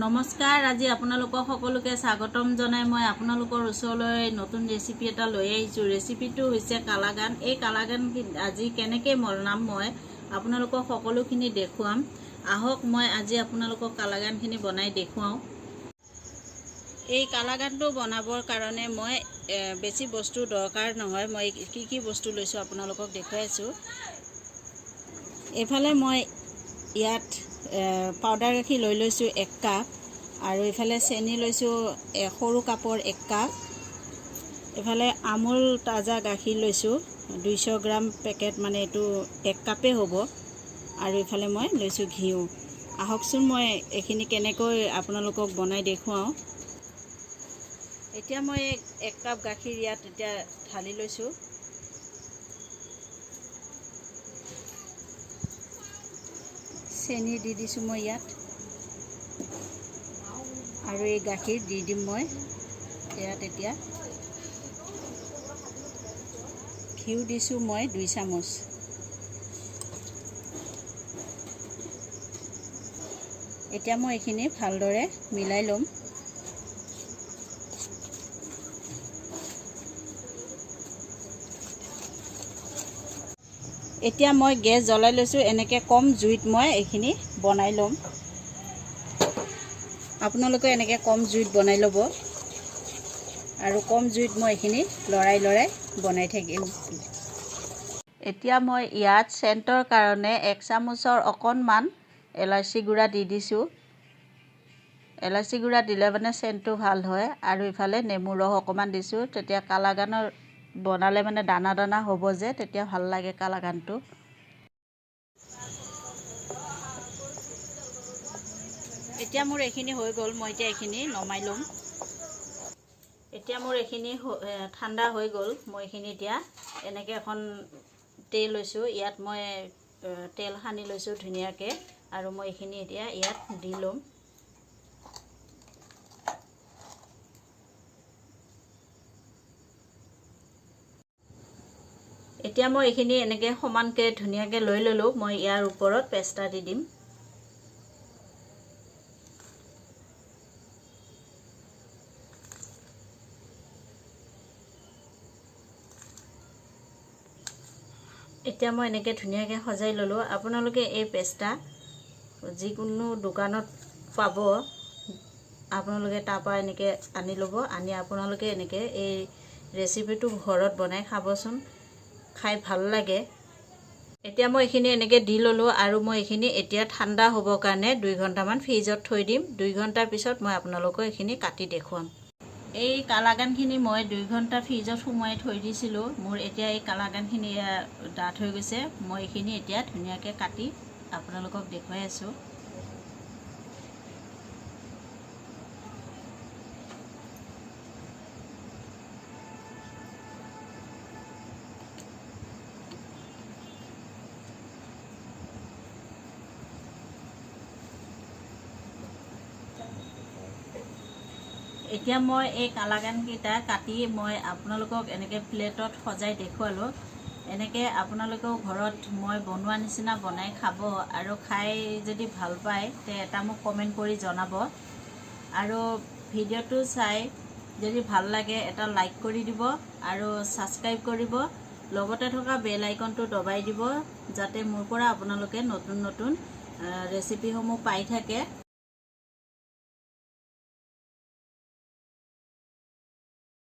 নমস্কাৰ আজি আপোনালোকক সকলোকে স্বাগতম জনাই মই আপোনালোকৰ ওচৰলৈ নতুন ৰেচিপি এটা লৈ আহিছো। ৰেচিপিটো হৈছে কালাকান। এই কালাকান আজি কেনেকৈ বনাম মই আপোনালোকক সকলোখিনি দেখুৱাম। আহক মই আজি আপোনালোকক কালাকানখিনি বনাই দেখুৱাও। এই কালাকানটো বনাবৰ কাৰণে মই বেছি বস্তু দৰকাৰ নহয়। মই কি বস্তু লৈছো আপোনালোকক দেখুৱাইছো। এফালে মই ইয়াত পাউডাৰ গাখীৰ লৈ লৈছো 1 কাপ আৰু এফালে চেনি লৈছো সৰু কাপৰ 1 কাপ। এফালে আমুল তাজা গাখীৰ লৈছো 200 গ্ৰাম পেকেট, মানে এইটো 1 কাপে হ'ব। আৰু এফালে মই লৈছো ঘিউ। আহকচোন মই এইখিনি কেনেকৈ আপোনালোকক বনাই দেখুৱাও। এতিয়া মই 1 কাপ গাখীৰ ইয়াত এতিয়া ঢালি লৈছো। চেনি দি দিছো মই ইয়াত, আৰু এই গাখীৰ দি দিম মই ইয়াত। এতিয়া ঘিউ দিছো মই 2 চামুচ। এতিয়া মই এইখিনি ভালদৰে মিলাই ল'ম। এতিয়া মই গেছ জ্বলাই লৈছো। এনেকৈ কম জুইত মই এইখিনি বনাই ল'ম। আপোনালোকে এনেকৈ কম জুইত বনাই ল'ব, আৰু কম জুইত মই এইখিনি লৰাই বনাই থাকিম। এতিয়া মই ইয়াত চেণ্টৰ কাৰণে 1 চামুচৰ অকণমান এলাচি গুড়া দি দিছোঁ। এলাচি গুড়া দিলে মানে চেণ্টটো ভাল হয়। আৰু ইফালে নেমু ৰস অকণমান দিছোঁ, তেতিয়া কালাকানৰ বনালে মানে দানা দানা হ'ব যে, তেতিয়া ভাল লাগে কালাকানটো। এতিয়া মোৰ এইখিনি হৈ গ'ল। মই এতিয়া এইখিনি নমাই ল'ম। এতিয়া মোৰ এইখিনি ঠাণ্ডা হৈ গ'ল। মই এইখিনি এতিয়া এনেকৈ এখন টে লৈছোঁ। ইয়াত মই তেল সানি লৈছোঁ ধুনীয়াকৈ, আৰু মই এইখিনি এতিয়া ইয়াত দি ল'ম। এতিয়া মই এইখিনি এনেকৈ সমানকৈ ধুনীয়াকৈ লৈ ল'লোঁ। মই ইয়াৰ ওপৰত পেষ্টা দি দিম। এতিয়া মই এনেকৈ ধুনীয়াকৈ সজাই ল'লোঁ। আপোনালোকে এই পেষ্টা যিকোনো দোকানত পাব, আপোনালোকে তাৰ পৰা এনেকৈ আনি ল'ব। আনি আপোনালোকে এনেকৈ এই ৰেচিপিটো ঘৰত বনাই খাবচোন, খাই ভাল লাগে। এতিয়া মই এইখিনি এনেকৈ দি ল'লোঁ, আৰু মই এইখিনি এতিয়া ঠাণ্ডা হ'বৰ কাৰণে 2 ঘণ্টামান ফ্ৰিজত থৈ দিম। 2 ঘণ্টাৰ পিছত মই আপোনালোকক এইখিনি কাটি দেখুৱাম। এই কালাকানখিনি মই 2 ঘণ্টা ফ্ৰিজত সোমোৱাই থৈ দিছিলোঁ। মোৰ এতিয়া এই কালাকানখিনি ডাঠ হৈ গৈছে। মই এইখিনি এতিয়া ধুনীয়াকৈ কাটি আপোনালোকক দেখুৱাই আছোঁ। এতিয়া মই এই কালাকানকেইটা কাটি মই আপোনালোকক এনেকৈ প্লেটত সজাই দেখুৱালোঁ। এনেকৈ আপোনালোকেও ঘৰত মই বনোৱা নিচিনা বনাই খাব, আৰু খাই যদি ভাল পায় তে এটা মোক কমেণ্ট কৰি জনাব। আৰু ভিডিঅ'টো চাই যদি ভাল লাগে এটা লাইক কৰি দিব, আৰু ছাবস্ক্ৰাইব কৰিব। লগতে থকা বেল আইকনটো দবাই দিব, যাতে মোৰ পৰা আপোনালোকে নতুন নতুন ৰেচিপিসমূহ পাই থাকে।